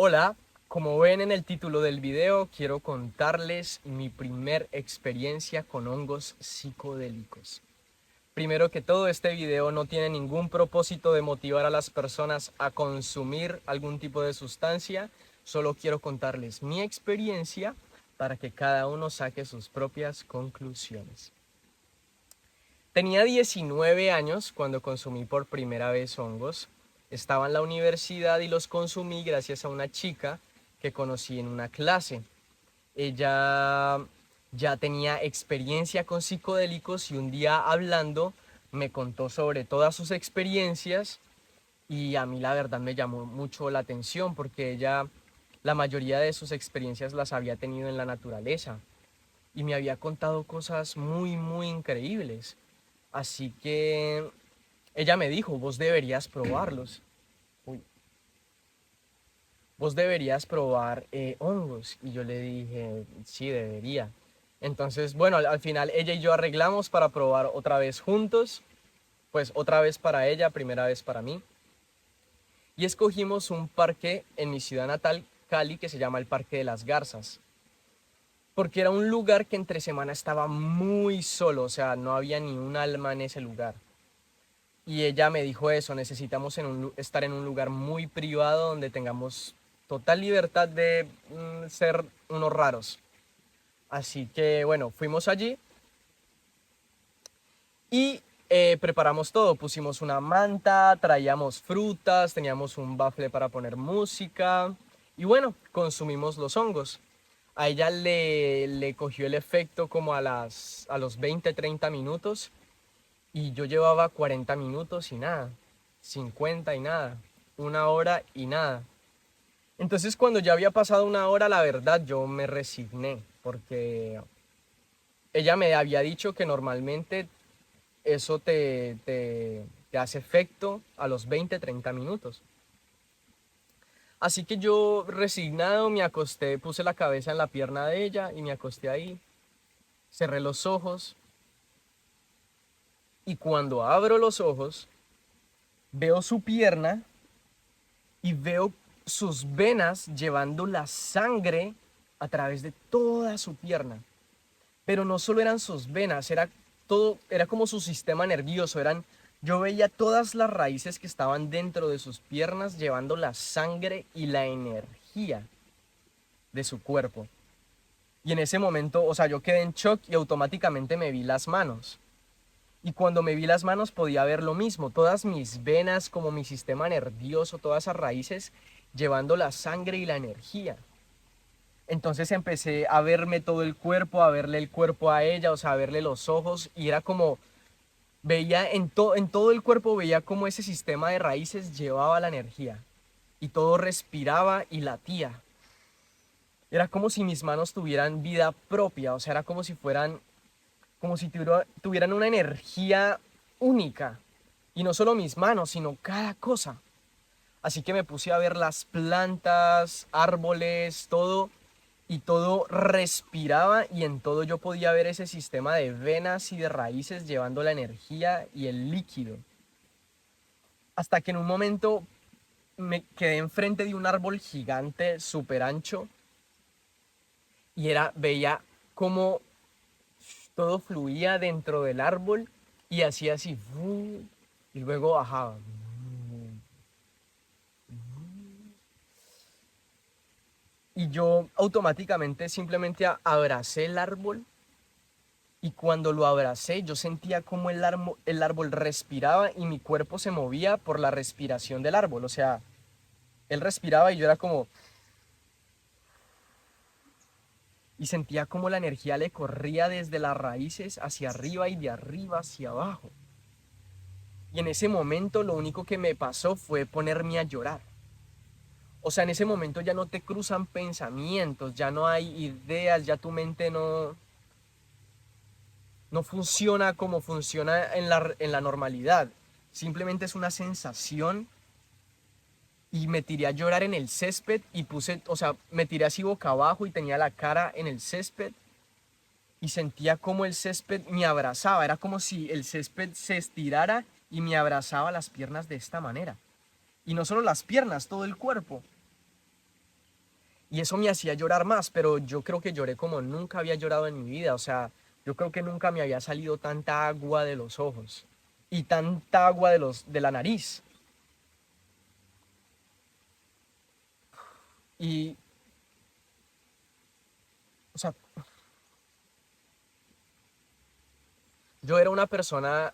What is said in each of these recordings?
Hola, como ven en el título del video, quiero contarles mi primer experiencia con hongos psicodélicos. Primero que todo, este video no tiene ningún propósito de motivar a las personas a consumir algún tipo de sustancia, solo quiero contarles mi experiencia para que cada uno saque sus propias conclusiones. Tenía 19 años cuando consumí por primera vez hongos. Estaba en la universidad y los consumí gracias a una chica que conocí en una clase. Ella ya tenía experiencia con psicodélicos y un día hablando me contó sobre todas sus experiencias y a mí la verdad me llamó mucho la atención porque ella la mayoría de sus experiencias las había tenido en la naturaleza y me había contado cosas muy increíbles. Así que ella me dijo, vos deberías probarlos. Uy, vos deberías probar hongos. Y yo le dije, sí, debería. Entonces, bueno, al final ella y yo arreglamos para probar otra vez juntos. Pues otra vez para ella, primera vez para mí. Y escogimos un parque en mi ciudad natal, Cali, que se llama el Parque de las Garzas. Porque era un lugar que entre semana estaba muy solo, o sea, no había ni un alma en ese lugar. Y ella me dijo eso, necesitamos estar en un lugar muy privado donde tengamos total libertad de ser unos raros. Así que bueno, fuimos allí y preparamos todo. Pusimos una manta, traíamos frutas, teníamos un bafle para poner música y bueno, consumimos los hongos. A ella le cogió el efecto como a los 20-30 minutos. Y yo llevaba 40 minutos y nada, 50 y nada, una hora y nada. Entonces cuando ya había pasado una hora, la verdad yo me resigné, porque ella me había dicho que normalmente eso te hace efecto a los 20-30 minutos. Así que yo resignado me acosté, puse la cabeza en la pierna de ella y me acosté ahí, cerré los ojos y cuando abro los ojos veo su pierna y veo sus venas llevando la sangre a través de toda su pierna. Pero no solo eran sus venas, era todo, era como su sistema nervioso, yo veía todas las raíces que estaban dentro de sus piernas llevando la sangre y la energía de su cuerpo. Y en ese momento, o sea, yo quedé en shock y automáticamente me vi las manos. Y cuando me vi las manos podía ver lo mismo, todas mis venas, como mi sistema nervioso, todas esas raíces, llevando la sangre y la energía. Entonces empecé a verme todo el cuerpo, a verle el cuerpo a ella, o sea, a verle los ojos, y era como, veía en todo el cuerpo, veía como ese sistema de raíces llevaba la energía, y todo respiraba y latía. Era como si mis manos tuvieran vida propia, o sea, era como si fueran como si tuvieran una energía única. Y no solo mis manos, sino cada cosa. Así que me puse a ver las plantas, árboles, todo, y todo respiraba y en todo yo podía ver ese sistema de venas y de raíces llevando la energía y el líquido. Hasta que en un momento me quedé enfrente de un árbol gigante, súper ancho, y veía cómo todo fluía dentro del árbol y hacía así, y luego bajaba. Y yo automáticamente simplemente abracé el árbol y cuando lo abracé yo sentía como el árbol respiraba y mi cuerpo se movía por la respiración del árbol. O sea, él respiraba y yo era como... Y sentía como la energía le corría desde las raíces hacia arriba y de arriba hacia abajo. Y en ese momento lo único que me pasó fue ponerme a llorar. O sea, en ese momento ya no te cruzan pensamientos, ya no hay ideas, ya tu mente no funciona como funciona en la normalidad. Simplemente es una sensación y me tiré a llorar en el césped y o sea, me tiré así boca abajo y tenía la cara en el césped y sentía como el césped me abrazaba. Era como si el césped se estirara y me abrazaba las piernas de esta manera. Y no solo las piernas, todo el cuerpo. Y eso me hacía llorar más, pero yo creo que lloré como nunca había llorado en mi vida. O sea, yo creo que nunca me había salido tanta agua de los ojos y tanta agua de la nariz. Y, o sea, yo era una persona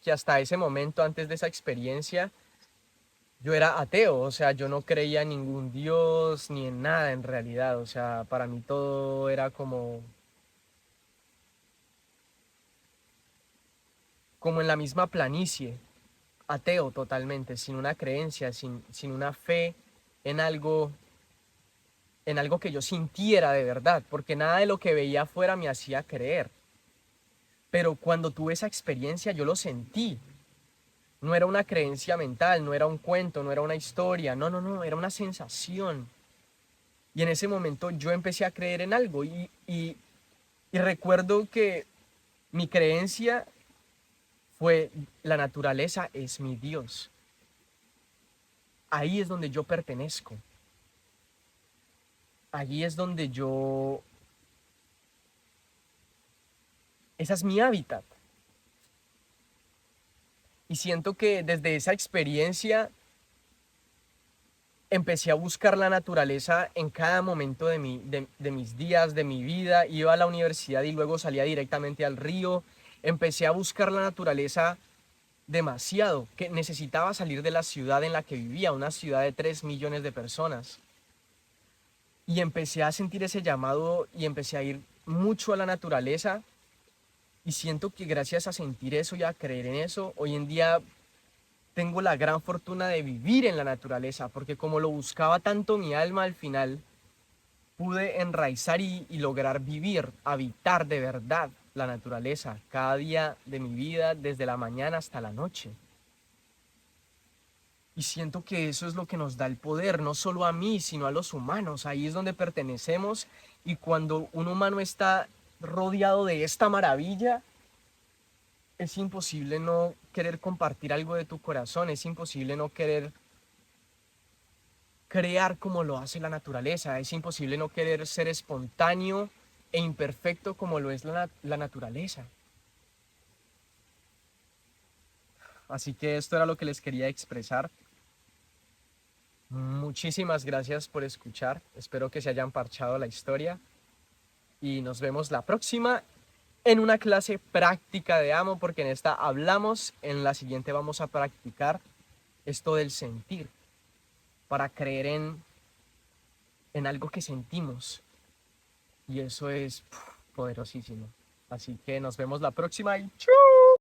que hasta ese momento, antes de esa experiencia, yo era ateo. O sea, yo no creía en ningún Dios ni en nada en realidad. O sea, para mí todo era como en la misma planicie, ateo totalmente, sin una creencia, sin una fe en algo, en algo que yo sintiera de verdad, porque nada de lo que veía afuera me hacía creer. Pero cuando tuve esa experiencia yo lo sentí. No era una creencia mental, no era un cuento, no era una historia, no, no, no, era una sensación. Y en ese momento yo empecé a creer en algo y recuerdo que mi creencia fue: la naturaleza es mi Dios. Ahí es donde yo pertenezco. Allí es donde yo... Esa es mi hábitat. Y siento que desde esa experiencia empecé a buscar la naturaleza en cada momento de mis días, de mi vida. Iba a la universidad y luego salía directamente al río. Empecé a buscar la naturaleza demasiado, que necesitaba salir de la ciudad en la que vivía, una ciudad de 3 millones de personas. Y empecé a sentir ese llamado y empecé a ir mucho a la naturaleza. Y siento que gracias a sentir eso y a creer en eso, hoy en día tengo la gran fortuna de vivir en la naturaleza, porque como lo buscaba tanto mi alma, al final pude enraizar y lograr vivir, habitar de verdad la naturaleza cada día de mi vida, desde la mañana hasta la noche. Y siento que eso es lo que nos da el poder, no solo a mí, sino a los humanos. Ahí es donde pertenecemos, y cuando un humano está rodeado de esta maravilla, es imposible no querer compartir algo de tu corazón, es imposible no querer crear como lo hace la naturaleza, es imposible no querer ser espontáneo e imperfecto como lo es la naturaleza. Así que esto era lo que les quería expresar. Muchísimas gracias por escuchar, espero que se hayan parchado la historia y nos vemos la próxima en una clase práctica de Amo, porque en esta hablamos, en la siguiente vamos a practicar esto del sentir, para creer en algo que sentimos. Y eso es poderosísimo. Así que nos vemos la próxima y ¡chau!